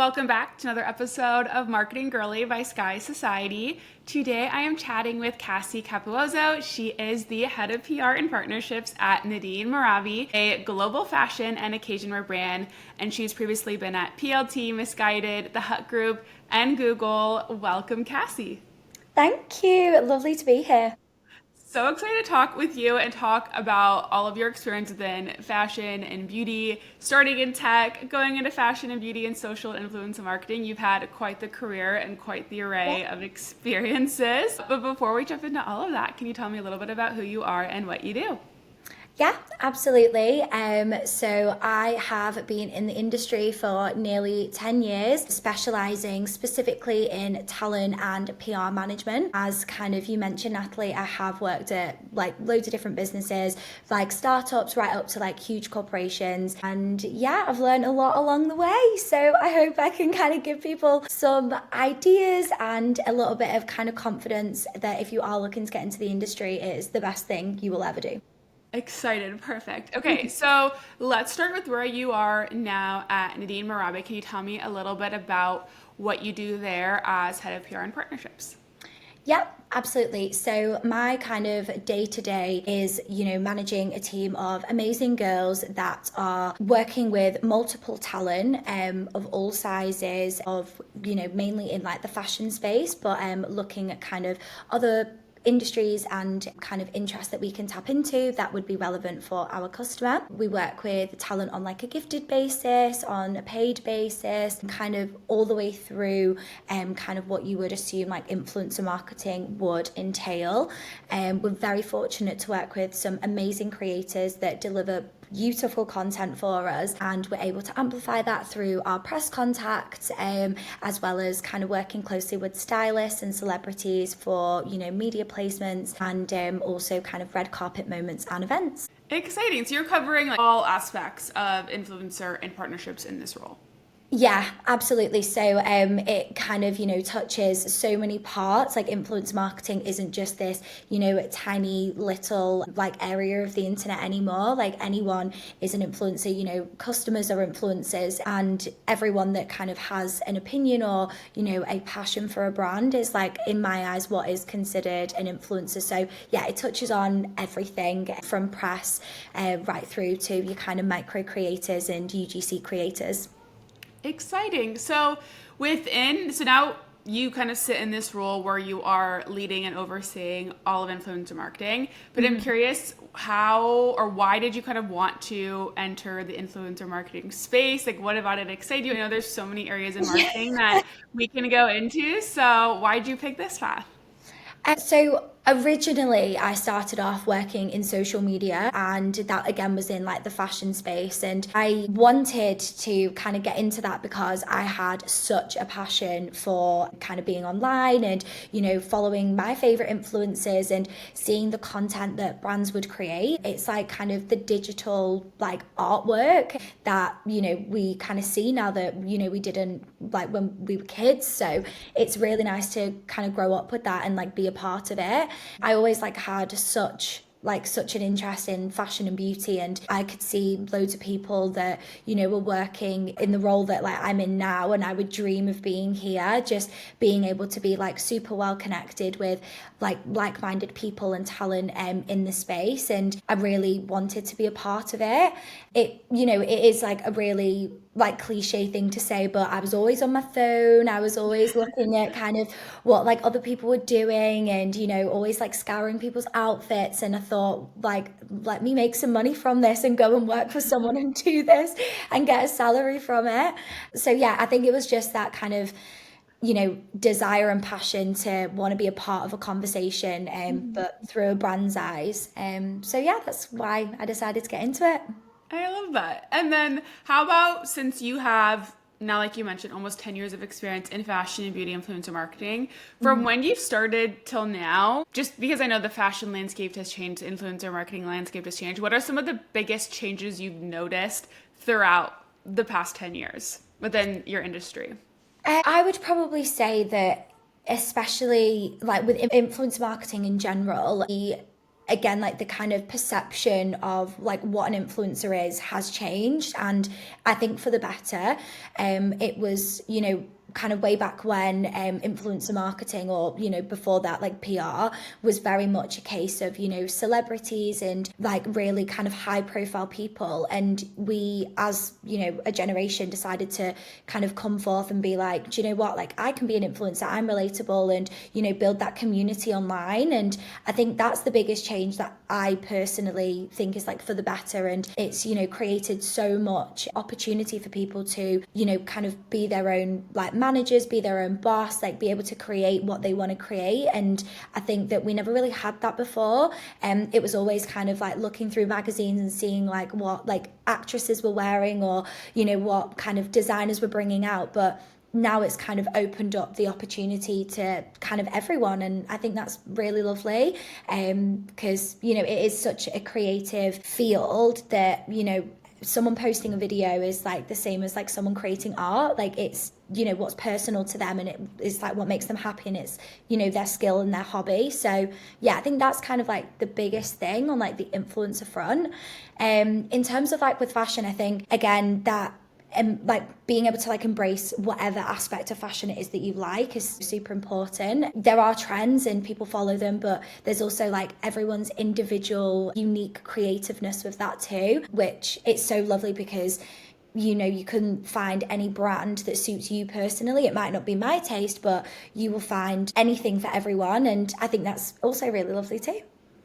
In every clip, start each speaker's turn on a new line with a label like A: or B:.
A: Welcome back to another episode of Marketing Girly by Sky Society. Today I am chatting with Cassie Capuozzo. She is the head of PR and partnerships at Nadine Merabi, a global fashion and occasion wear brand, and she's previously been at PLT, Misguided, The Hut Group, and Google. Welcome, Cassie.
B: Thank you. Lovely to be here.
A: So excited to talk with you and talk about all of your experience within fashion and beauty, starting in tech, going into fashion and beauty and social influence and marketing. You've had quite the career and quite the array of experiences. But before we jump into all of that, can you tell me a little bit about who you are and what you do?
B: Yeah, absolutely. So I have been in the industry for nearly 10 years, specializing specifically in talent and PR management. As kind of you mentioned, Natalie, I have worked at like loads of different businesses, like startups right up to like huge corporations. And yeah, I've learned a lot along the way. So I hope I can kind of give people some ideas and a little bit of kind of confidence that if you are looking to get into the industry, it is the best thing you will ever do.
A: Excited. Perfect. Okay, so let's start with where you are now at Nadine Merabi. Can you tell me a little bit about what you do there as head of PR and partnerships?
B: Yep, absolutely. So my kind of day to day is, managing a team of amazing girls that are working with multiple talent of all sizes, of, mainly in like the fashion space, but looking at kind of other industries and kind of interests that we can tap into that would be relevant for our customer. We work with talent on like a gifted basis, on a paid basis, kind of all the way through kind of what you would assume like influencer marketing would entail. We're very fortunate to work with some amazing creators that deliver beautiful content for us, and we're able to amplify that through our press contacts, as well as kind of working closely with stylists and celebrities for media placements and also kind of red carpet moments and events.
A: Exciting. So you're covering like all aspects of influencer and partnerships in this role.
B: Yeah, absolutely. So it kind of, touches so many parts. Like influence marketing isn't just this, tiny little like area of the internet anymore. Like anyone is an influencer, customers are influencers, and everyone that kind of has an opinion or, a passion for a brand is like, in my eyes, what is considered an influencer. So yeah, it touches on everything from press right through to your kind of micro creators and UGC creators.
A: Exciting. So now you kind of sit in this role where you are leading and overseeing all of influencer marketing, but I'm curious how or why did you kind of want to enter the influencer marketing space? Like what about it excited you? I know there's so many areas in marketing that we can go into. So why did you pick this path?
B: So originally I started off working in social media, and that again was in like the fashion space, and I wanted to kind of get into that because I had such a passion for kind of being online and following my favorite influencers and seeing the content that brands would create. It's like kind of the digital like artwork that we kind of see now that we didn't like when we were kids. So it's really nice to kind of grow up with that and like be a part of it. I always like had such an interest in fashion and beauty, and I could see loads of people that were working in the role that like I'm in now, and I would dream of being here, just being able to be like super well connected with like-minded people and talent in the space, and I really wanted to be a part of it. It is like a really like cliche thing to say, but I was always on my phone. I was always looking at kind of what like other people were doing, and always like scouring people's outfits, and I thought like, let me make some money from this and go and work for someone and do this and get a salary from it. So yeah, I think it was just that kind of desire and passion to want to be a part of a conversation, but through a brand's eyes. So yeah, that's why I decided to get into it.
A: I love that. And then how about since you have now, like you mentioned, almost 10 years of experience in fashion and beauty influencer marketing, from when you started till now, just because I know the fashion landscape has changed, the influencer marketing landscape has changed, what are some of the biggest changes you've noticed throughout the past 10 years within your industry?
B: I would probably say that, especially like with influence marketing in general, the again, like the kind of perception of like what an influencer is has changed, and I think for the better. It was, you know, kind of way back when influencer marketing, or, you know, before that, like PR was very much a case of, you know, celebrities and like really kind of high profile people. And we, as, you know, a generation, decided to kind of come forth and be like, do you know what, like I can be an influencer, I'm relatable, and, you know, build that community online. And I think that's the biggest change that I personally think is like for the better. And it's, you know, created so much opportunity for people to, you know, kind of be their own like managers, be their own boss, like be able to create what they want to create. And I think that we never really had that before. It was always kind of like looking through magazines and seeing like what like actresses were wearing, or, you know, what kind of designers were bringing out. But now it's kind of opened up the opportunity to kind of everyone, and I think that's really lovely, because, you know, it is such a creative field that, you know, someone posting a video is like the same as like someone creating art. Like it's, you know, what's personal to them, and it is like what makes them happy, and it's, you know, their skill and their hobby. So yeah, I think that's kind of like the biggest thing on like the influencer front. In terms of like with fashion, I think again that like being able to like embrace whatever aspect of fashion it is that you like is super important. There are trends and people follow them, but there's also like everyone's individual unique creativeness with that too, which it's so lovely because, you know, you couldn't find any brand that suits you personally. It might not be my taste, but you will find anything for everyone, and I think that's also really lovely too.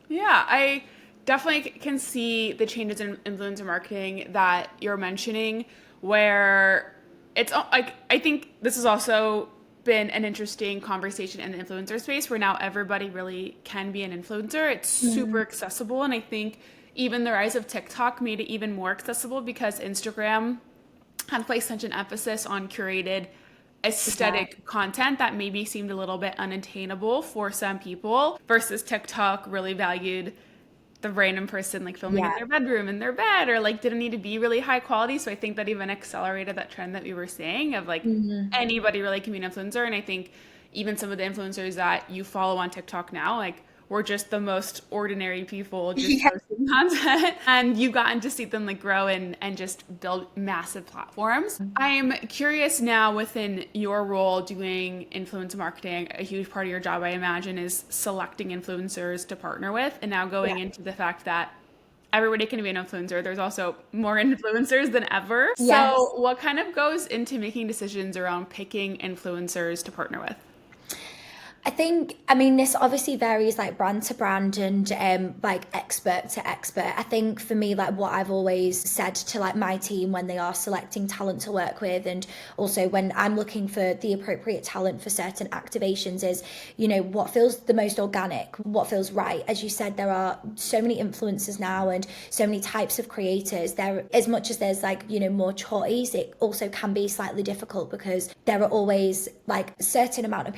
A: Yeah, I definitely can see the changes in influencer marketing that you're mentioning, where it's like, I think this has also been an interesting conversation in the influencer space, where now everybody really can be an influencer. It's super accessible, and I think even the rise of TikTok made it even more accessible, because Instagram had placed such an emphasis on curated aesthetic content that maybe seemed a little bit unattainable for some people, versus TikTok really valued the random person like filming in their bedroom, in their bed, or like didn't need to be really high quality. So I think that even accelerated that trend that we were saying of like anybody really can be an influencer. And I think even some of the influencers that you follow on TikTok now, like, were just the most ordinary people just posting content, and you've gotten to see them like grow and just build massive platforms. I'm curious now, within your role doing influencer marketing, a huge part of your job, I imagine, is selecting influencers to partner with, and now going into the fact that everybody can be an influencer. There's also more influencers than ever.
B: Yes.
A: So what kind of goes into making decisions around picking influencers to partner with?
B: I think, I mean, this obviously varies like brand to brand and like expert to expert. I think for me, like what I've always said to like my team when they are selecting talent to work with, and also when I'm looking for the appropriate talent for certain activations, is, you know, what feels the most organic, what feels right. As you said, there are so many influencers now and so many types of creators. There, as much as there's like, you know, more choice, it also can be slightly difficult because there are always like certain amounts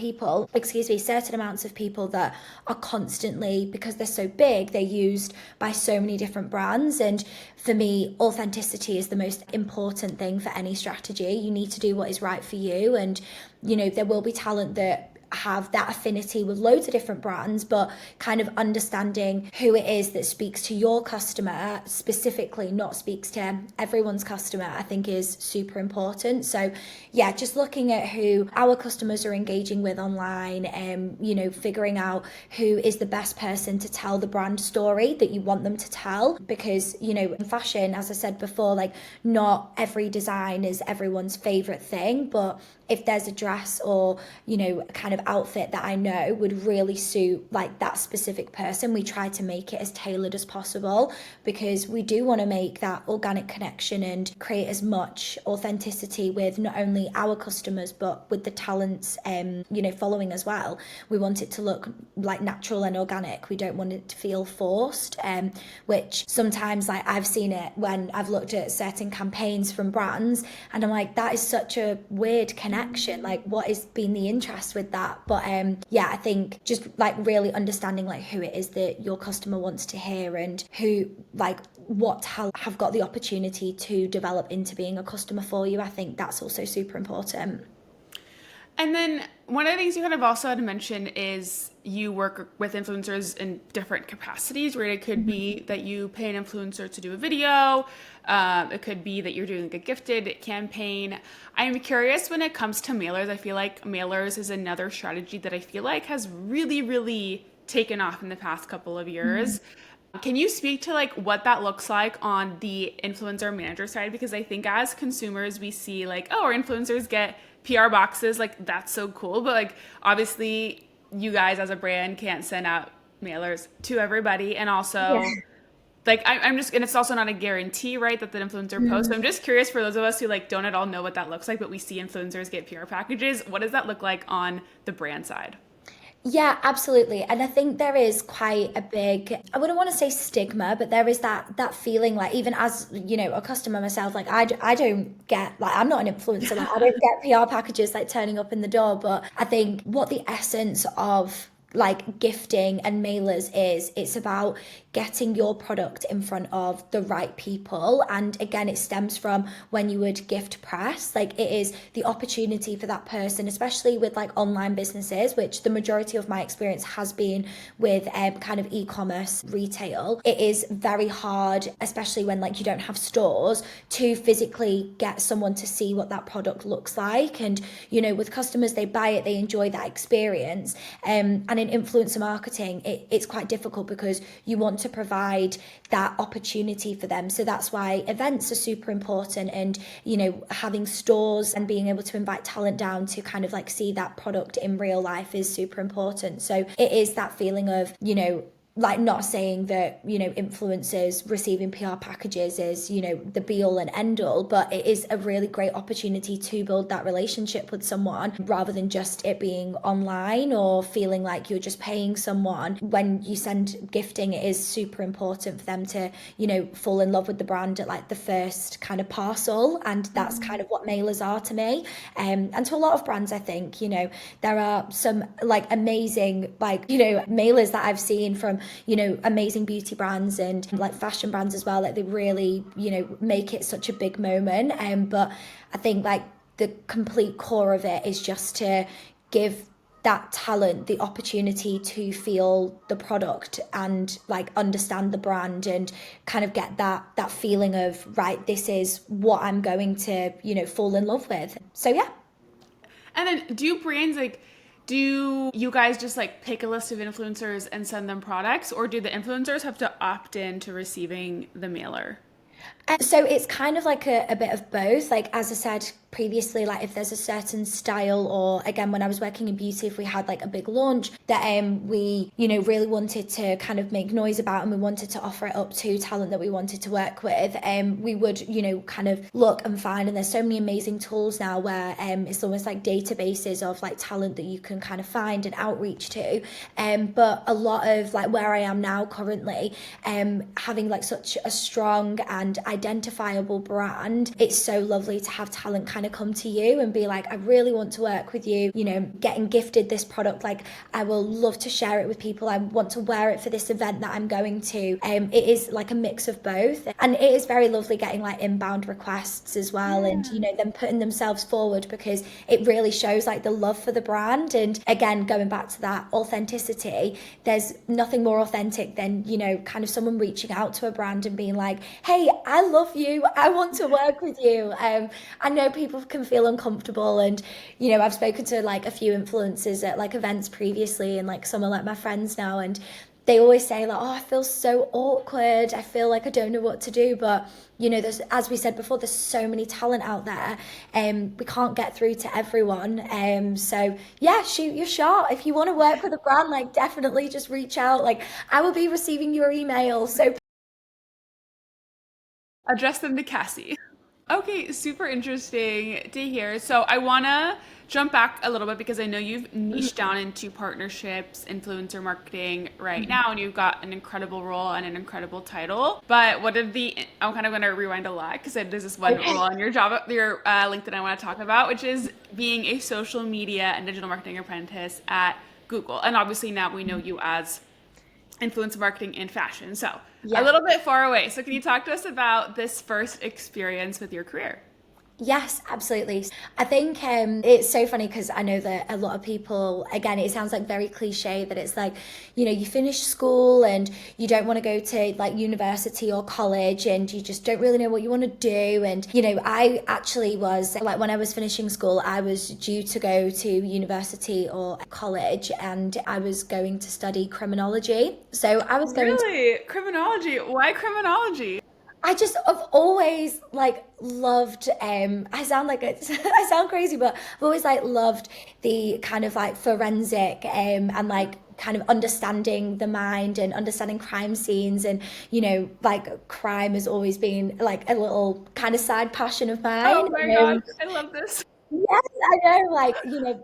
B: of people that are constantly, because they're so big, they're used by so many different brands. And for me, authenticity is the most important thing for any strategy. You need to do what is right for you. And, you know, there will be talent that have that affinity with loads of different brands, but kind of understanding who it is that speaks to your customer specifically, not speaks to everyone's customer, I think is super important. So yeah, just looking at who our customers are engaging with online, and you know, figuring out who is the best person to tell the brand story that you want them to tell. Because, you know, in fashion, as I said before, like not every design is everyone's favorite thing, but if there's a dress or, you know, kind of outfit that I know would really suit like that specific person, we try to make it as tailored as possible, because we do want to make that organic connection and create as much authenticity with not only our customers but with the talents you know, following as well. We want it to look like natural and organic. We don't want it to feel forced, which sometimes, like, I've seen it when I've looked at certain campaigns from brands and I'm like, that is such a weird connection, like what has been the interest with that? But yeah, I think just like really understanding like who it is that your customer wants to hear, and who like what have got the opportunity to develop into being a customer for you. I think that's also super important.
A: And then one of the things you kind of also had mentioned is you work with influencers in different capacities, right? It could be that you pay an influencer to do a video. It could be that you're doing a gifted campaign. I'm curious when it comes to mailers. I feel like mailers is another strategy that I feel like has really, really taken off in the past couple of years. Can you speak to like what that looks like on the influencer manager side? Because I think as consumers, we see like, oh, our influencers get PR boxes. Like that's so cool. But like obviously you guys as a brand can't send out mailers to everybody. And
B: Yeah.
A: also like I'm just, and it's also not a guarantee, right, that the influencer posts. So I'm just curious for those of us who like don't at all know what that looks like, but we see influencers get PR packages. What does that look like on the brand side?
B: Yeah, absolutely. And I think there is quite a big, I wouldn't want to say stigma, but there is that feeling like even as, a customer myself, like I don't get, like I'm not an influencer, like I don't get PR packages like turning up in the door, but I think what the essence of like gifting and mailers is, it's about getting your product in front of the right people. And again, it stems from when you would gift press, like it is the opportunity for that person, especially with like online businesses, which the majority of my experience has been with kind of e-commerce retail. It is very hard, especially when like you don't have stores, to physically get someone to see what that product looks like. And with customers, they buy it, they enjoy that experience. And in influencer marketing, it's quite difficult because you want to provide that opportunity for them. So that's why events are super important, and having stores and being able to invite talent down to kind of like see that product in real life is super important. So it is that feeling of like not saying that influencers receiving PR packages is the be all and end all, but it is a really great opportunity to build that relationship with someone rather than just it being online or feeling like you're just paying someone. When you send gifting, it is super important for them to fall in love with the brand at like the first kind of parcel, and that's kind of what mailers are to me. And to a lot of brands, I think there are some like amazing like mailers that I've seen from amazing beauty brands and like fashion brands as well. Like they really, make it such a big moment. But I think like the complete core of it is just to give that talent the opportunity to feel the product and like understand the brand and kind of get that feeling of, right, this is what I'm going to fall in love with. So yeah.
A: And then do brands like, do you guys just like pick a list of influencers and send them products, or do the influencers have to opt in to receiving the mailer?
B: So it's kind of like a bit of both. Like as I said previously, like if there's a certain style, or again when I was working in beauty, if we had like a big launch that we really wanted to kind of make noise about and we wanted to offer it up to talent that we wanted to work with, we would kind of look and find, and there's so many amazing tools now where it's almost like databases of like talent that you can kind of find and outreach to. But a lot of like where I am now currently, having like such a strong and identifiable brand, it's so lovely to have talent kind of come to you and be like, I really want to work with you, getting gifted this product, like I will love to share it with people, I want to wear it for this event that I'm going to. It is like a mix of both, and it is very lovely getting like inbound requests as well. And them putting themselves forward, because it really shows like the love for the brand. And again, going back to that authenticity, there's nothing more authentic than kind of someone reaching out to a brand and being like, hey, I love you, I want to work with you. I know people can feel uncomfortable, and I've spoken to like a few influencers at like events previously, and like some are like my friends now, and they always say like, oh, I feel so awkward, I feel like I don't know what to do. But there's, as we said before, there's so many talent out there, and we can't get through to everyone. So yeah, shoot your shot. If you want to work with a brand, like definitely just reach out. Like I will be receiving your email, so
A: Address them to Cassie. Okay, super interesting to hear. So I want to jump back a little bit because I know you've niched down into partnerships, influencer marketing right now, and you've got an incredible role and an incredible title. But what are I'm kind of going to rewind a lot because there's this one role on your job, your LinkedIn I want to talk about, which is being a social media and digital marketing apprentice at Google. And obviously now we know you as influencer marketing in fashion. So a
B: yeah.
A: little bit far away. So can you talk to us about this first experience with your career?
B: Yes, absolutely. I think it's so funny because I know that a lot of people, again, it sounds like very cliche that it's like, you finish school and you don't want to go to like university or college and you just don't really know what you want to do. And, I actually was like, when I was finishing school, I was due to go to university or college and I was going to study criminology. So I was going to
A: Really? Criminology? Why criminology?
B: I just have always like loved I sound like I sound crazy, but I've always like loved the kind of like forensic and like kind of understanding the mind and understanding crime scenes, and like crime has always been like a little kind of side passion of mine.
A: Oh my gosh, I love this.
B: Yes, I know, like,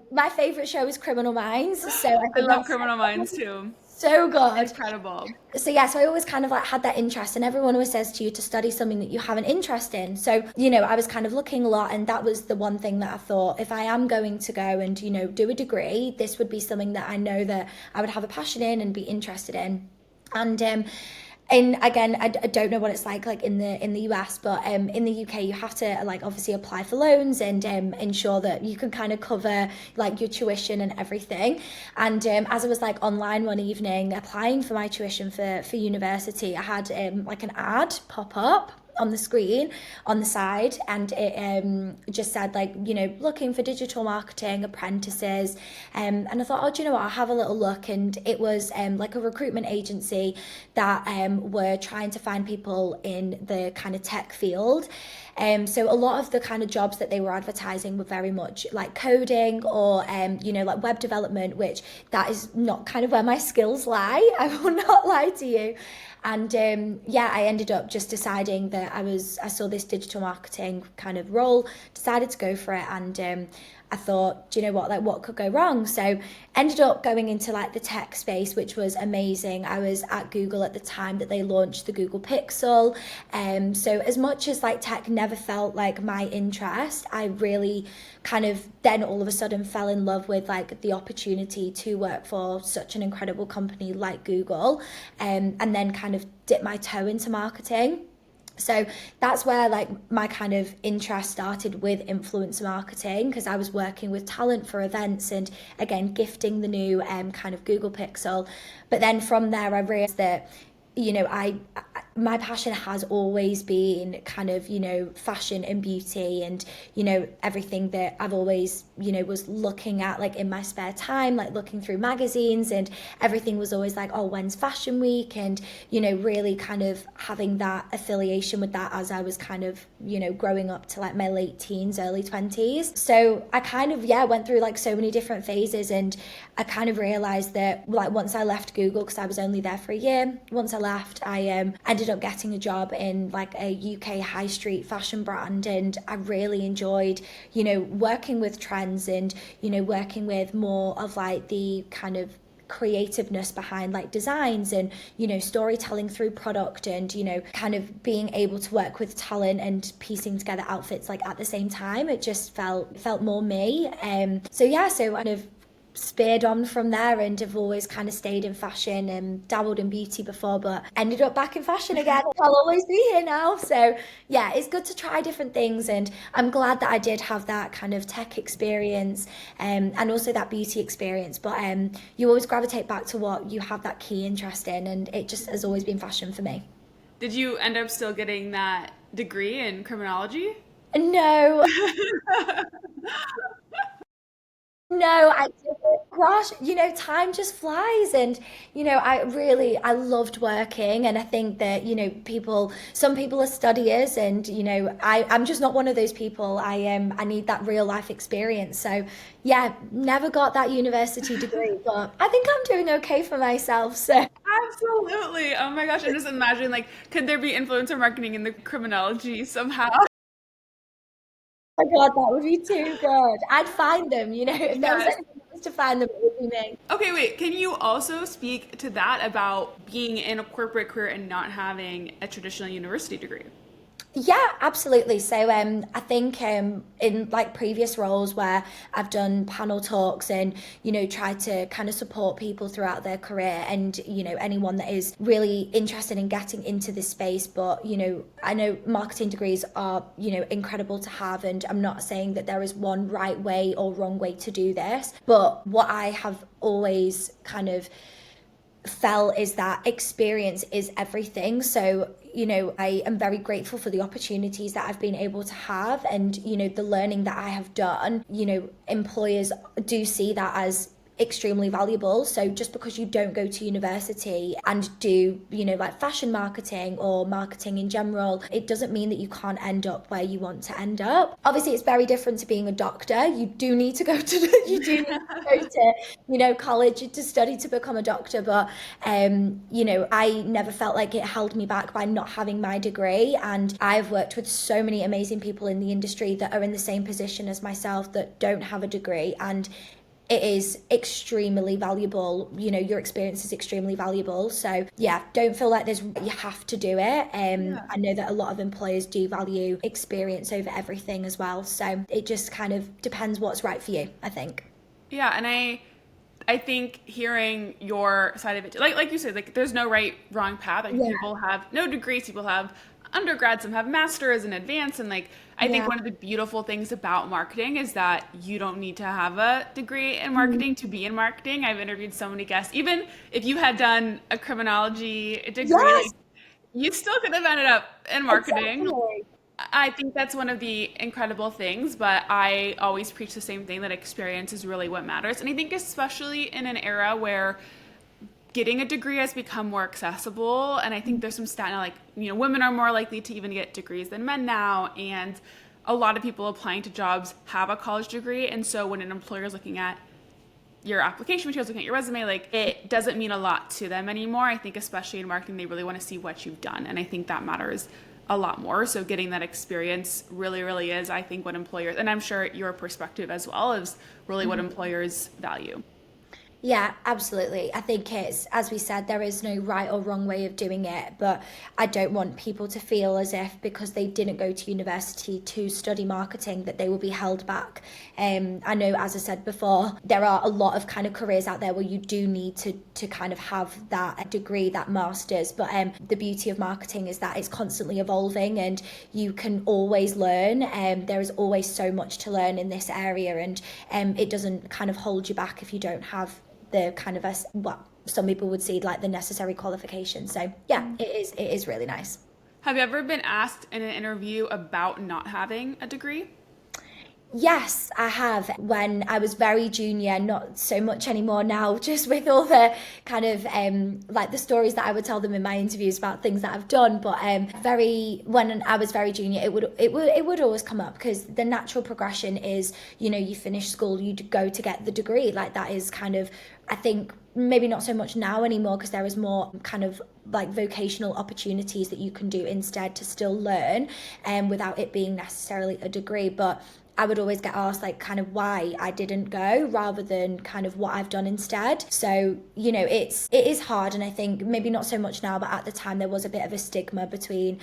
B: my favorite show is Criminal Minds, so I
A: I
B: think
A: love
B: that's
A: Criminal Minds too.
B: so good.
A: Incredible.
B: So yeah, so I always kind of like had that interest, and everyone always says to you to study something that you have an interest in. So, I was kind of looking a lot, and that was the one thing that I thought, if I am going to go and, do a degree, this would be something that I know that I would have a passion in and be interested in. And again, I don't know what it's like in the US, but in the UK you have to like obviously apply for loans and ensure that you can kind of cover like your tuition and everything. And as I was like online one evening applying for my tuition for university, I had like an ad pop up on the screen on the side, and it just said like, looking for digital marketing apprentices, and I thought, oh, do you know what, I'll have a little look. And it was like a recruitment agency that were trying to find people in the kind of tech field. So a lot of the kind of jobs that they were advertising were very much like coding or like web development, which that is not kind of where my skills lie. I will not lie to you. And yeah, I ended up just deciding that I saw this digital marketing kind of role, decided to go for it, and I thought, do you know what, like what could go wrong? So ended up going into like the tech space, which was amazing. I was at Google at the time that they launched the Google Pixel. So as much as like tech never felt like my interest, I really kind of then all of a sudden fell in love with like the opportunity to work for such an incredible company like Google, and then kind of dip my toe into marketing. So that's where like my kind of interest started with influencer marketing, because I was working with talent for events and again gifting the new kind of Google Pixel. But then from there I realized that I my passion has always been kind of fashion and beauty, and everything that I've always was looking at like in my spare time, like looking through magazines, and everything was always like, oh, when's fashion week, and really kind of having that affiliation with that as I was kind of growing up to like my late teens, early 20s. So I kind of went through like so many different phases, and I kind of realized that like once I left Google, because I was only there for a year, once I left, I ended up getting a job in like a UK high street fashion brand, and I really enjoyed working with trends and working with more of like the kind of creativeness behind like designs and storytelling through product, and kind of being able to work with talent and piecing together outfits like at the same time. It just felt more me. So kind of speared on from there, and have always kind of stayed in fashion and dabbled in beauty before, but ended up back in fashion again. I'll always be here now. So yeah, it's good to try different things, and I'm glad that I did have that kind of tech experience, and also that beauty experience. But you always gravitate back to what you have that key interest in, and it just has always been fashion for me.
A: Did you end up still getting that degree in criminology?
B: No, no, I didn't. Gosh, time just flies, and I loved working, and I think that some people are studiers, and I'm just not one of those people. I need that real life experience. So yeah, never got that university degree, but I think I'm doing okay for myself. So
A: Absolutely. Oh my gosh. I'm just imagining like, could there be influencer marketing in the criminology somehow?
B: my God, that would be too good. I'd find them. If there was
A: Yes.
B: anyone else to find them, it would be me.
A: Okay, wait. Can you also speak to that about being in a corporate career and not having a traditional university degree?
B: Yeah, absolutely. So I think in like previous roles where I've done panel talks and, tried to kind of support people throughout their career and, anyone that is really interested in getting into this space. But, I know marketing degrees are, incredible to have. And I'm not saying that there is one right way or wrong way to do this. But what I have always kind of felt is that experience is everything. So, I am very grateful for the opportunities that I've been able to have and, the learning that I have done. Employers do see that as extremely valuable. So just because you don't go to university and do, like fashion marketing or marketing in general, it doesn't mean that you can't end up where you want to end up. Obviously, it's very different to being a doctor. You do need to go to college to study to become a doctor. But I never felt like it held me back by not having my degree. And I've worked with so many amazing people in the industry that are in the same position as myself that don't have a degree, and it is extremely valuable. Your experience is extremely valuable. So yeah, don't feel like you have to do it. I know that a lot of employers do value experience over everything as well. So it just kind of depends what's right for you, I think.
A: Yeah, and I think hearing your side of it, like you said, like there's no right, wrong path. Like
B: Yeah.
A: people have no degrees, people have undergrad, some have masters and advanced, and like I think
B: Yeah.
A: one of the beautiful things about marketing is that you don't need to have a degree in marketing to be in marketing. I've interviewed so many guests, even if you had done a criminology degree,
B: Yes,
A: like you still could have ended up in marketing.
B: exactly.
A: I think that's one of the incredible things, but I always preach the same thing, that experience is really what matters. And I think especially in an era where getting a degree has become more accessible, and I think there's some stat now, like, women are more likely to even get degrees than men now, and a lot of people applying to jobs have a college degree. And so when an employer is looking at your application materials, looking at your resume, like it doesn't mean a lot to them anymore. I think especially in marketing, they really want to see what you've done, and I think that matters a lot more. So getting that experience really, really is, I think, what employers, and I'm sure your perspective as well, is really what employers value.
B: Yeah, absolutely. I think it's, as we said, there is no right or wrong way of doing it, but I don't want people to feel as if because they didn't go to university to study marketing that they will be held back. I know, as I said before, there are a lot of kind of careers out there where you do need to kind of have that degree, that master's, but the beauty of marketing is that it's constantly evolving and you can always learn. There is always so much to learn in this area, and it doesn't kind of hold you back if you don't have the kind of what some people would see like the necessary qualifications. So yeah, it is really nice.
A: Have you ever been asked in an interview about not having a degree?
B: Yes, I have. When I was very junior, not so much anymore now, just with all the kind of like the stories that I would tell them in my interviews about things that I've done. But very when I was very junior, it would always come up because the natural progression is, you finish school, you go to get the degree. Like that is kind of, I think, maybe not so much now anymore because there is more kind of like vocational opportunities that you can do instead to still learn without it being necessarily a degree. But I would always get asked like kind of why I didn't go rather than kind of what I've done instead. So, it is hard, and I think maybe not so much now, but at the time there was a bit of a stigma between,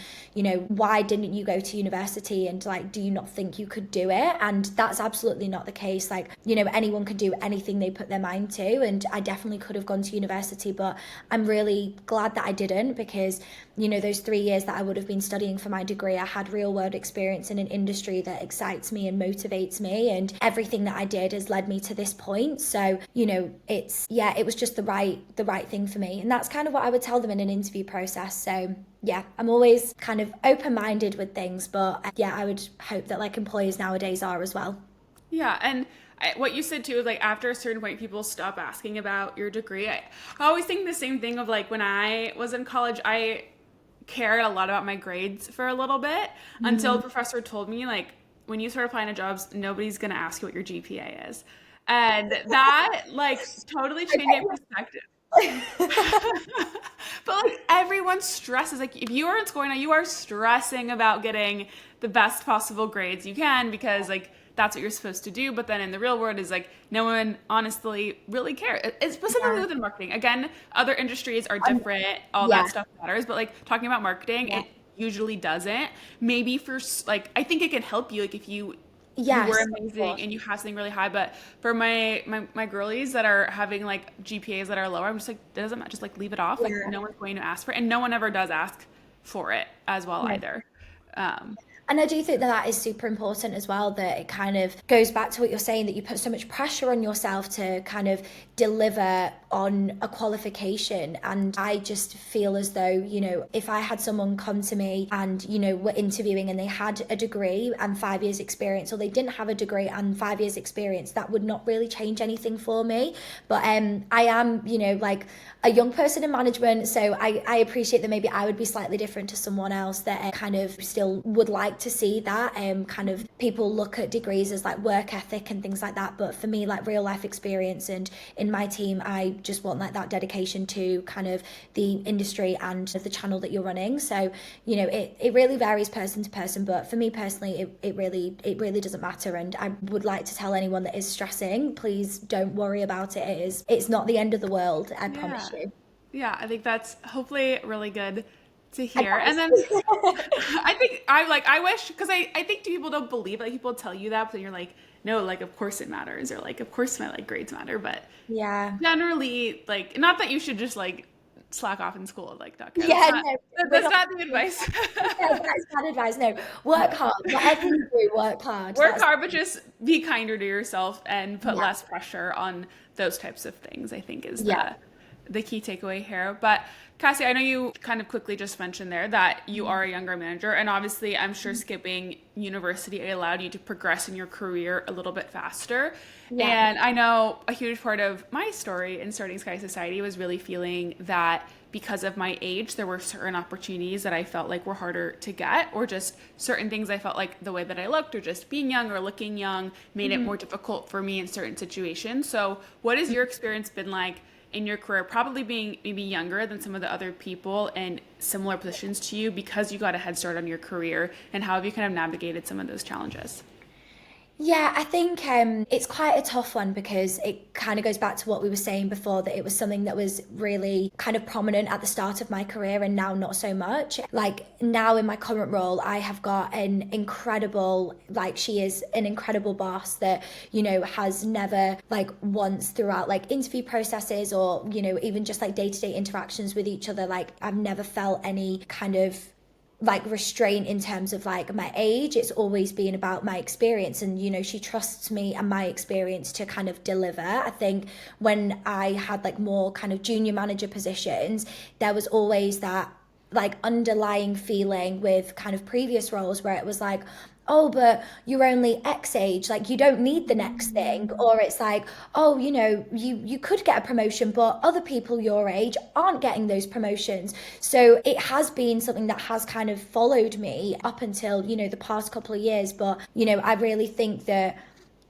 B: why didn't you go to university, and like, do you not think you could do it? And that's absolutely not the case. Like, anyone can do anything they put their mind to, and I definitely could have gone to university, but I'm really glad that I didn't because, those 3 years that I would have been studying for my degree, I had real world experience in an industry that excites me and motivates me, and everything that I did has led me to this point. So it was just the right thing for me, and that's kind of what I would tell them in an interview process. So yeah, I'm always kind of open-minded with things, but yeah, I would hope that like employers nowadays are as well.
A: Yeah, and what you said too is like after a certain point, people stop asking about your degree. I always think the same thing of like when I was in college, I cared a lot about my grades for a little bit until the professor told me like when you start applying to jobs, nobody's gonna ask you what your GPA is, and that like totally changed my perspective. But like everyone stresses, like if you are in school now, you are stressing about getting the best possible grades you can because like that's what you're supposed to do. But then in the real world is like no one honestly really cares. It's specifically within marketing. Again, other industries are different, all
B: Yeah.
A: that stuff matters. But like talking about marketing, usually doesn't. Maybe like, I think it can help you, like if you were
B: Yes, of
A: amazing
B: course.
A: and you have something really high, but for my girlies that are having like GPAs that are lower, I'm just like, it doesn't matter, just like leave it off. Like
B: Yeah.
A: no one's going to ask for it, and no one ever does ask for it as well
B: No.
A: either. Um,
B: And I do think that that is super important as well, that it kind of goes back to what you're saying, that you put so much pressure on yourself to kind of deliver on a qualification. And I just feel as though, you know, if I had someone come to me and, you know, were interviewing and they had a degree and 5 years experience, or they didn't have a degree and 5 years experience, that would not really change anything for me. But I am, you know, like a young person in management, so I appreciate that maybe I would be slightly different to someone else that kind of still would like to see that. Kind of people look at degrees as like work ethic and things like that, but for me, like real life experience, and in my team, I just want like that dedication to kind of the industry and the channel that you're running. So, you know, it really varies person to person, but for me personally, it really doesn't matter. And I would like to tell anyone that is stressing, please don't worry about it. It's not the end of the world, I
A: yeah.
B: promise you.
A: Yeah, I think that's hopefully really good to hear. And
B: Advice.
A: then I think I wish, because I think people don't believe, like people tell you that, but then you're like, no, like of course it matters, or like of course my like grades matter, but
B: Yeah.
A: generally, like, not that you should just like slack off in school, like not good.
B: Yeah, no, we're
A: That's
B: not.
A: not the advice.
B: Yeah, that's bad advice. No, work hard. Whatever you do, work hard.
A: Work
B: That's
A: hard, but just be kinder to yourself and put
B: yeah,
A: less pressure on those types of things, I think is
B: yeah.
A: the key takeaway here. But Cassie, I know you kind of quickly just mentioned there that you are a younger manager, and obviously I'm sure skipping university allowed you to progress in your career a little bit faster.
B: Yeah.
A: And I know a huge part of my story in starting Sky Society was really feeling that because of my age, there were certain opportunities that I felt like were harder to get, or just certain things I felt like the way that I looked, or just being young or looking young, made it more difficult for me in certain situations. So, what has your experience been like in your career, probably being maybe younger than some of the other people in similar positions to you because you got a head start on your career, and how have you kind of navigated some of those challenges?
B: Yeah, I think it's quite a tough one because it kind of goes back to what we were saying before, that it was something that was really kind of prominent at the start of my career and now not so much. Like now in my current role, I have got an incredible, like she is an incredible boss that, you know, has never like once throughout like interview processes or, you know, even just like day-to-day interactions with each other, like I've never felt any kind of like restraint in terms of like my age. It's always been about my experience, and you know, she trusts me and my experience to kind of deliver. I think when I had like more kind of junior manager positions, there was always that like underlying feeling with kind of previous roles where it was like, oh, but you're only X age, like you don't need the next thing. Or it's like, oh, you know, you could get a promotion, but other people your age aren't getting those promotions. So it has been something that has kind of followed me up until, you know, the past couple of years. But, you know, I really think that,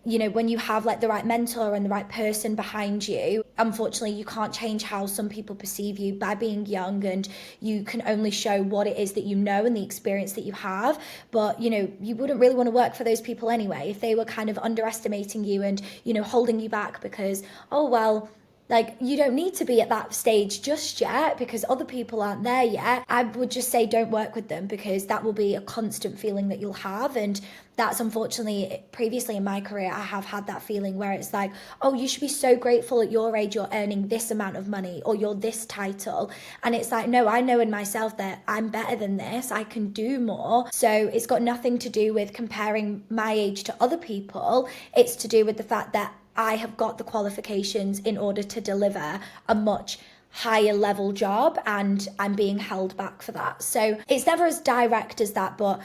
B: you know, when you have like the right mentor and the right person behind you, unfortunately you can't change how some people perceive you by being young, and you can only show what it is that you know and the experience that you have. But you know, you wouldn't really want to work for those people anyway if they were kind of underestimating you and, you know, holding you back because, oh well, like you don't need to be at that stage just yet because other people aren't there yet. I would just say don't work with them, because that will be a constant feeling that you'll have. And that's unfortunately, previously in my career, I have had that feeling where it's like, oh, you should be so grateful at your age you're earning this amount of money or you're this title. And it's like, no, I know in myself that I'm better than this, I can do more. So it's got nothing to do with comparing my age to other people. It's to do with the fact that I have got the qualifications in order to deliver a much higher level job, and I'm being held back for that. So it's never as direct as that, but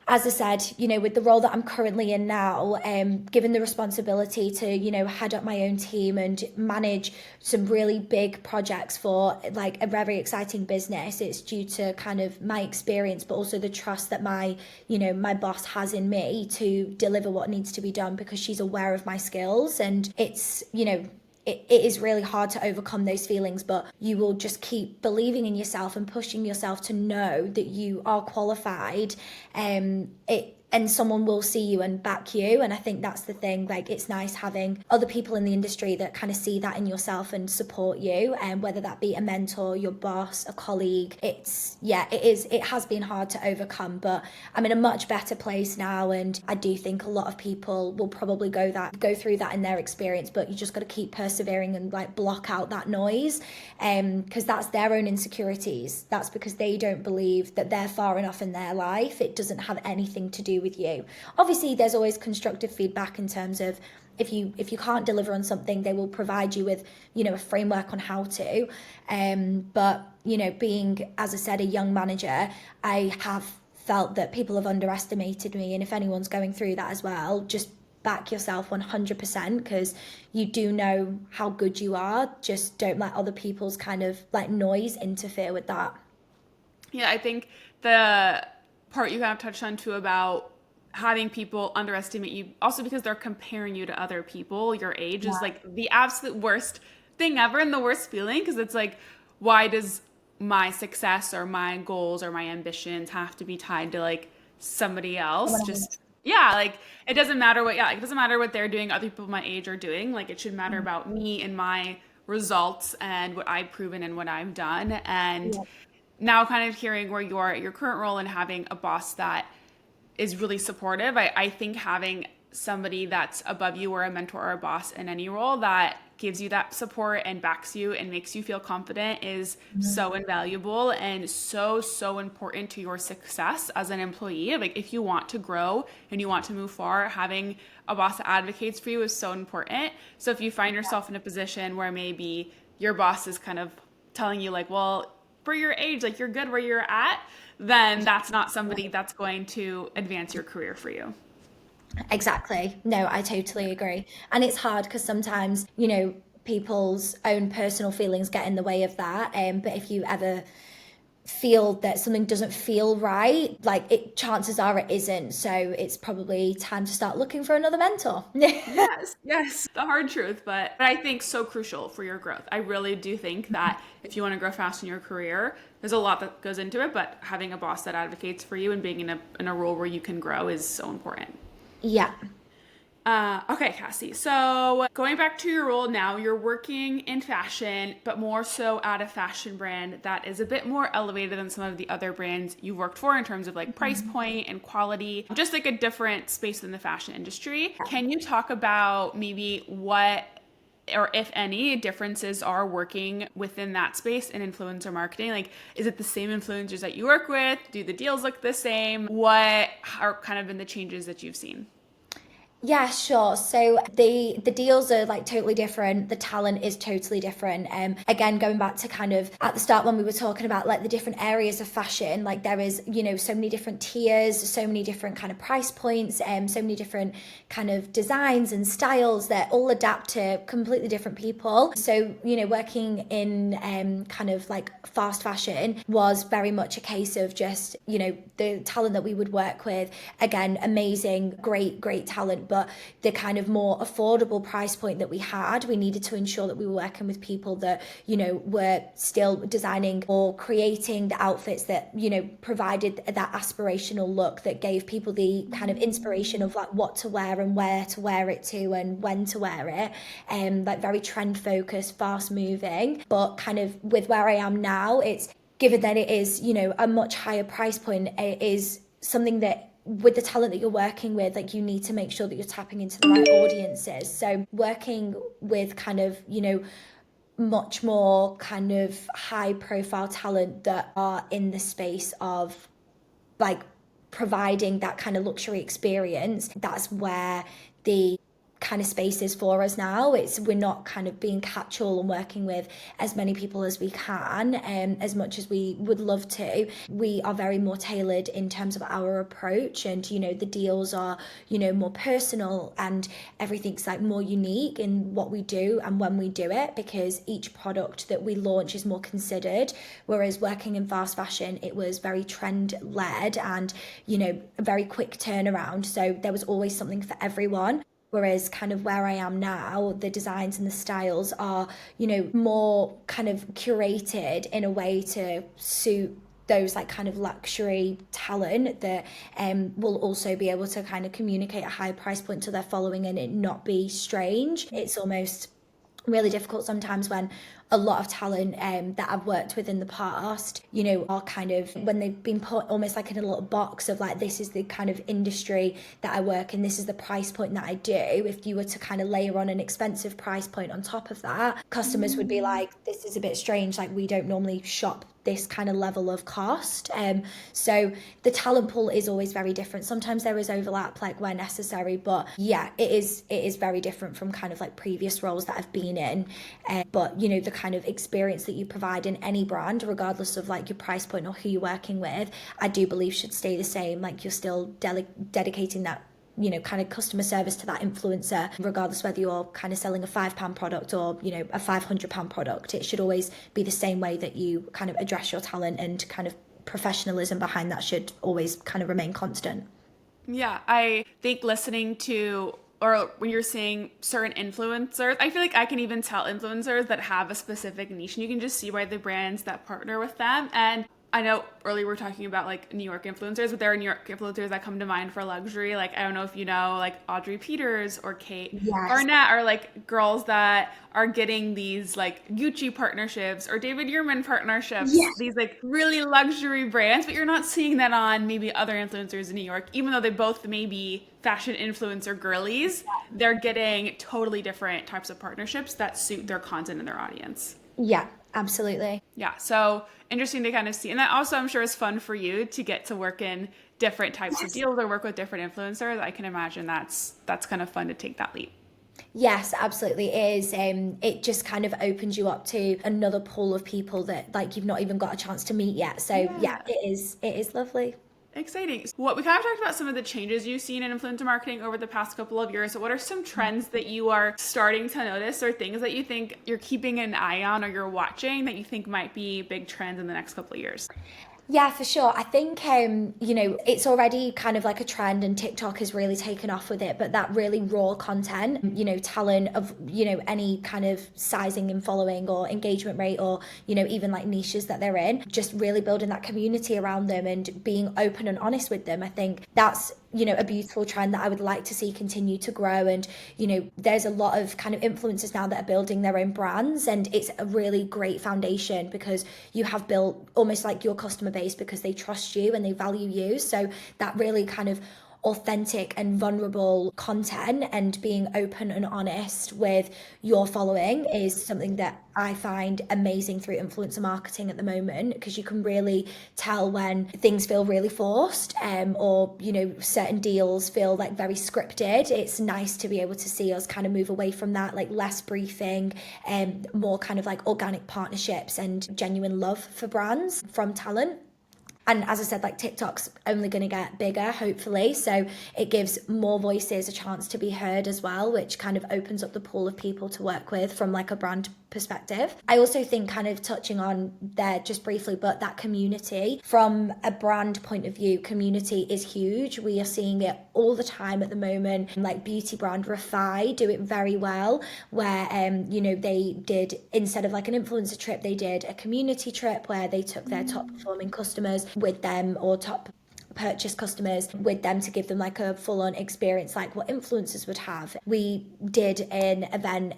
B: as I said, you know, with the role that I'm currently in now, given the responsibility to, you know, head up my own team and manage some really big projects for like a very exciting business, it's due to kind of my experience, but also the trust that my, you know, my boss has in me to deliver what needs to be done, because she's aware of my skills. And it's, you know, it is really hard to overcome those feelings, but you will just keep believing in yourself and pushing yourself to know that you are qualified. and someone will see you and back you. And I think that's the thing, like it's nice having other people in the industry that kind of see that in yourself and support you, and whether that be a mentor, your boss, a colleague. It has been hard to overcome, but I'm in a much better place now, and I do think a lot of people will probably go through that in their experience, but you just got to keep persevering and like block out that noise, because that's their own insecurities. That's because they don't believe that they're far enough in their life. It doesn't have anything to do with you. Obviously there's always constructive feedback in terms of if you can't deliver on something, they will provide you with, you know, a framework on how to, but you know, being, as I said, a young manager, I have felt that people have underestimated me, and if anyone's going through that as well, just back yourself 100%, because you do know how good you are. Just don't let other people's kind of like noise interfere with that.
A: Yeah, I think the part you kind of touched on too about having people underestimate you, also because they're comparing you to other people your age, is like the absolute worst thing ever and the worst feeling, because it's like, why does my success or my goals or my ambitions have to be tied to like somebody else? Just yeah, like it doesn't matter what, it doesn't matter what they're doing, other people my age are doing. Like it should matter about me and my results and what I've proven and what I've done. And now kind of hearing where you are at your current role and having a boss that is really supportive, I think having somebody that's above you or a mentor or a boss in any role that gives you that support and backs you and makes you feel confident is so invaluable and so important to your success as an employee. Like if you want to grow and you want to move far, having a boss that advocates for you is so important. So if you find yourself in a position where maybe your boss is kind of telling you like, well, for your age, like you're good where you're at, then that's not somebody that's going to advance your career for you.
B: Exactly. No, I totally agree. And it's hard because sometimes, you know, people's own personal feelings get in the way of that. But if you ever feel that something doesn't feel right, like it, chances are it isn't. So it's probably time to start looking for another mentor.
A: Yes, the hard truth, but I think so crucial for your growth. I really do think that if you want to grow fast in your career, there's a lot that goes into it, but having a boss that advocates for you and being in a role where you can grow is so important.
B: Yeah.
A: Okay, Cassie. So going back to your role now, you're working in fashion, but more so at a fashion brand that is a bit more elevated than some of the other brands you worked for in terms of like price point and quality, just like a different space in the fashion industry. Can you talk about maybe what or if any differences are working within that space in influencer marketing? Like, is it the same influencers that you work with? Do the deals look the same? What are kind of been the changes that you've seen?
B: Yeah, sure. So the deals are like totally different. The talent is totally different. Again, going back to kind of at the start when we were talking about like the different areas of fashion, like there is, you know, so many different tiers, so many different kind of price points, so many different kind of designs and styles that all adapt to completely different people. So, you know, working in kind of like fast fashion was very much a case of just, you know, the talent that we would work with, again, amazing, great talent, but the kind of more affordable price point that we had, we needed to ensure that we were working with people that, you know, were still designing or creating the outfits that, you know, provided that aspirational look that gave people the kind of inspiration of like what to wear and where to wear it to and when to wear it, and like very trend focused, fast moving. But kind of with where I am now, it's given that it is, you know, a much higher price point, it is something that with the talent that you're working with, like you need to make sure that you're tapping into the right audiences. So working with kind of, you know, much more kind of high profile talent that are in the space of like providing that kind of luxury experience, that's where the kind of spaces for us now. It's we're not kind of being catch-all and working with as many people as we can, as much as we would love to. We are very more tailored in terms of our approach, and you know the deals are, you know, more personal and everything's like more unique in what we do and when we do it, because each product that we launch is more considered. Whereas working in fast fashion, it was very trend led and, you know, a very quick turnaround, so there was always something for everyone. Whereas kind of where I am now, the designs and the styles are, you know, more kind of curated in a way to suit those like kind of luxury talent that will also be able to kind of communicate a high price point to their following and it not be strange. It's almost really difficult sometimes when a lot of talent that I've worked with in the past, you know, are kind of, when they've been put almost like in a little box of like, this is the kind of industry that I work in, this is the price point that I do. If you were to kind of layer on an expensive price point on top of that, customers would be like, this is a bit strange, like we don't normally shop this kind of level of cost. So the talent pool is always very different. Sometimes there is overlap like where necessary, but yeah, it is very different from kind of like previous roles that I've been in. But you know, the kind of experience that you provide in any brand, regardless of like your price point or who you're working with, I do believe should stay the same. Like you're still dedicating that, you know, kind of customer service to that influencer, regardless whether you're kind of selling a £5 product or, you know, a £500 product. It should always be the same way that you kind of address your talent, and kind of professionalism behind that should always kind of remain constant.
A: Yeah, I think listening to, or when you're seeing certain influencers, I feel like I can even tell influencers that have a specific niche, and you can just see by the brands that partner with them. And I know earlier we were talking about like New York influencers, but there are New York influencers that come to mind for luxury. Like, I don't know if you know, like Audrey Peters or Kate
B: Yes.
A: Barnett are like girls that are getting these like Gucci partnerships or David Yurman partnerships,
B: Yes.
A: these like really luxury brands, but you're not seeing that on maybe other influencers in New York, even though they both may be fashion influencer girlies. They're getting totally different types of partnerships that suit their content and their audience.
B: Yeah, absolutely.
A: Yeah, so interesting to kind of see. And that also, I'm sure, is fun for you to get to work in different types of deals or work with different influencers. I can imagine that's kind of fun to take that leap.
B: Yes, absolutely it is. It just kind of opens you up to another pool of people that like you've not even got a chance to meet yet. So yeah, it is lovely.
A: Exciting. What we kind of talked about some of the changes you've seen in influencer marketing over the past couple of years. So what are some trends that you are starting to notice, or things that you think you're keeping an eye on or you're watching that you think might be big trends in the next couple of years?
B: Yeah, for sure. I think, you know, it's already kind of like a trend and TikTok has really taken off with it, but that really raw content, you know, talent of, you know, any kind of sizing and following or engagement rate or, you know, even like niches that they're in, just really building that community around them and being open and honest with them. I think that's, you know, a beautiful trend that I would like to see continue to grow. And, you know, there's a lot of kind of influencers now that are building their own brands, and it's a really great foundation because you have built almost like your customer base because they trust you and they value you. So that really kind of authentic and vulnerable content and being open and honest with your following is something that I find amazing through influencer marketing at the moment, because you can really tell when things feel really forced, or, you know, certain deals feel like very scripted. It's nice to be able to see us kind of move away from that, like less briefing and more kind of like organic partnerships and genuine love for brands from talent. And as I said, like TikTok's only going to get bigger, hopefully. So it gives more voices a chance to be heard as well, which kind of opens up the pool of people to work with from like a brand perspective. I also think, kind of touching on there just briefly, but that community from a brand point of view, community is huge. We are seeing it all the time at the moment. Like beauty brand Refi do it very well, where you know, they did, instead of like an influencer trip, they did a community trip where they took their top performing customers with them, or top purchase customers with them, to give them like a full-on experience like what influencers would have. We did an event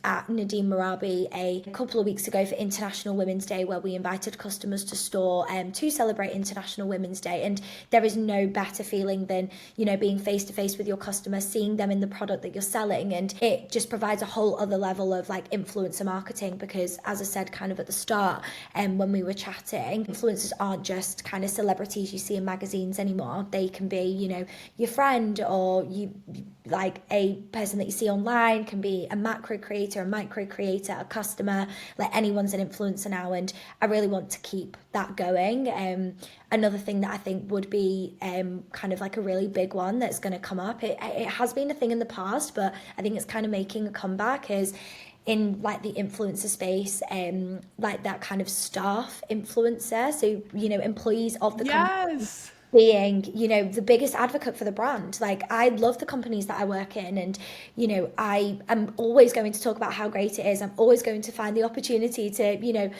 B: at Nadine Merabi a couple of weeks ago for International Women's Day, where we invited customers to store to celebrate International Women's Day. And there is no better feeling than, you know, being face to face with your customer, seeing them in the product that you're selling, and it just provides a whole other level of like influencer marketing. Because as I said kind of at the start, when we were chatting, influencers aren't just kind of celebrities you see in magazines anymore. They can be, you know, your friend, or you like a person that you see online, can be a macro creator, a micro creator, a customer. Like anyone's an influencer now, and I really want to keep that going. Another thing that I think would be kind of like a really big one that's going to come up, it has been a thing in the past, but I think it's kind of making a comeback, is in like the influencer space, like that kind of staff influencer. So, you know, employees of the company
A: Yes.
B: being, you know, the biggest advocate for the brand. Like I love the companies that I work in, and, you know, I am always going to talk about how great it is. I'm always going to find the opportunity to, you know,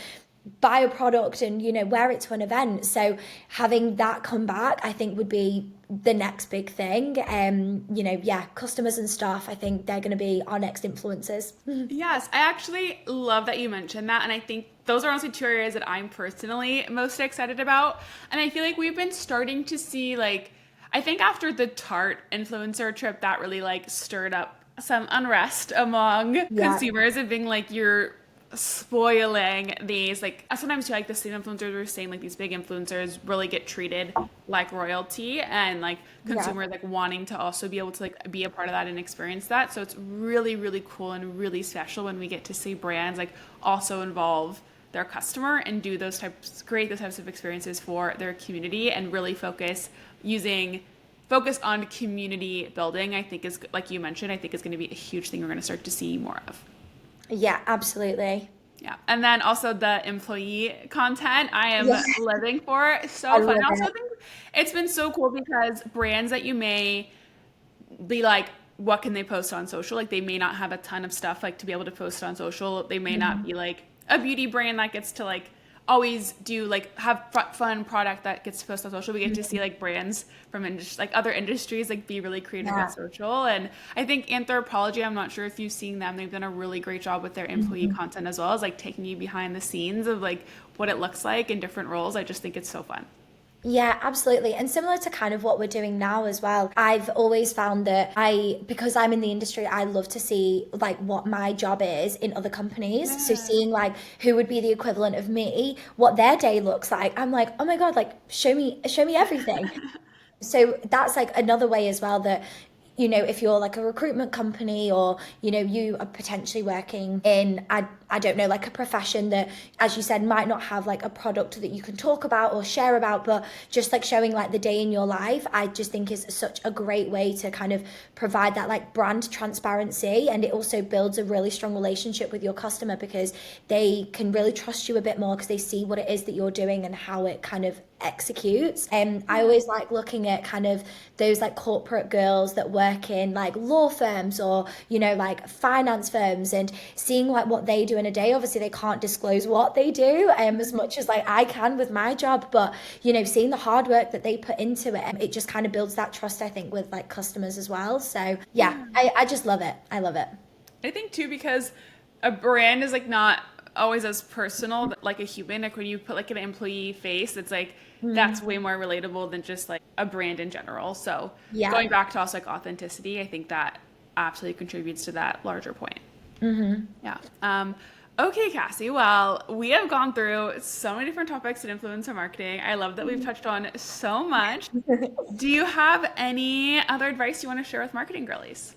B: buy a product and, you know, wear it to an event. So having that come back, I think would be the next big thing. You know, yeah, customers and staff, I think they're going to be our next influencers.
A: Yes, I actually love that you mentioned that. And I think those are honestly two areas that I'm personally most excited about. And I feel like we've been starting to see, like, I think after the Tarte influencer trip, that really like stirred up some unrest among
B: Yeah.
A: consumers of being like, you're spoiling these, like sometimes too, like the same influencers were saying like these big influencers really get treated like royalty, and like consumers like wanting to also be able to like be a part of that and experience that. So it's really, really cool and really special when we get to see brands like also involve their customer and do those types, create those types of experiences for their community, and really focus on community building. I think is, like you mentioned, I think is going to be a huge thing we're going to start to see more of.
B: Yeah, absolutely.
A: Yeah. And then also the employee content I am
B: Yeah.
A: living for. So
B: I
A: fun.
B: love
A: I also
B: it.
A: think it's been so cool because brands that you may be like, what can they post on social? Like they may not have a ton of stuff like to be able to post on social. They may not be like a beauty brand that gets to like always do like have fun product that gets to post on social. We get to see like brands from like other industries like be really creative
B: Yeah.
A: with social. And I think Anthropologie, I'm not sure if you've seen them, they've done a really great job with their employee content as well as like taking you behind the scenes of like what it looks like in different roles. I just think it's so fun.
B: Yeah, absolutely. And similar to kind of what we're doing now as well, I've always found that because I'm in the industry, I love to see like what my job is in other companies. So
A: Yeah.
B: seeing like who would be the equivalent of me, what their day looks like, I'm like, oh my God, like show me everything. So that's like another way as well that, you know, if you're like a recruitment company, or you know, you are potentially working in, I don't know, like a profession that, as you said, might not have like a product that you can talk about or share about, but just like showing like the day in your life, I just think is such a great way to kind of provide that like brand transparency. And it also builds a really strong relationship with your customer because they can really trust you a bit more because they see what it is that you're doing and how it kind of executes. And I always like looking at kind of those like corporate girls that work in like law firms or, you know, like finance firms, and seeing like what they do in a day. Obviously they can't disclose what they do as much as like I can with my job, but you know, seeing the hard work that they put into it, it just kind of builds that trust, I think, with like customers as well. So yeah, I just love it. I love it.
A: I think too, because a brand is like not always as personal like a human. Like when you put like an employee face, it's like that's way more relatable than just like a brand in general. So
B: Yeah.
A: going back to also like authenticity, I think that absolutely contributes to that larger point. Yeah. Okay, Cassie. Well, we have gone through so many different topics in influencer marketing. I love that we've touched on so much. Do you have any other advice you want to share with marketing girlies?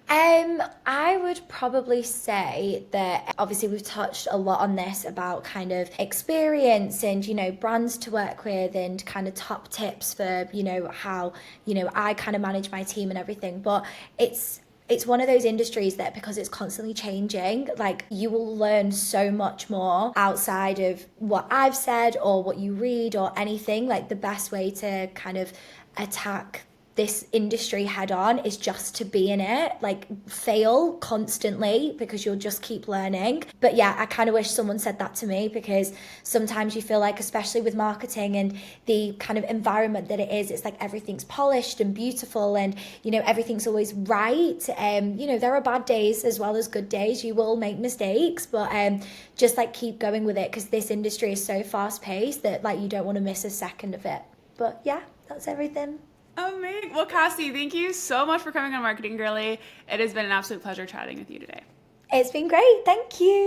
B: I would probably say that obviously we've touched a lot on this about kind of experience and, you know, brands to work with and kind of top tips for, you know, how, you know, I kind of manage my team and everything. But it's one of those industries that because it's constantly changing, like you will learn so much more outside of what I've said or what you read or anything. Like the best way to kind of attack this industry head on is just to be in it, like fail constantly because you'll just keep learning. But yeah, I kind of wish someone said that to me, because sometimes you feel like, especially with marketing and the kind of environment that it is, it's like everything's polished and beautiful and, you know, everything's always right. You know, there are bad days as well as good days. You will make mistakes, but just like keep going with it, because this industry is so fast paced that like you don't want to miss a second of it. But yeah, that's everything.
A: Amazing. Well, Cassie, thank you so much for coming on Marketing Girly. It has been an absolute pleasure chatting with you today.
B: It's been great. Thank you.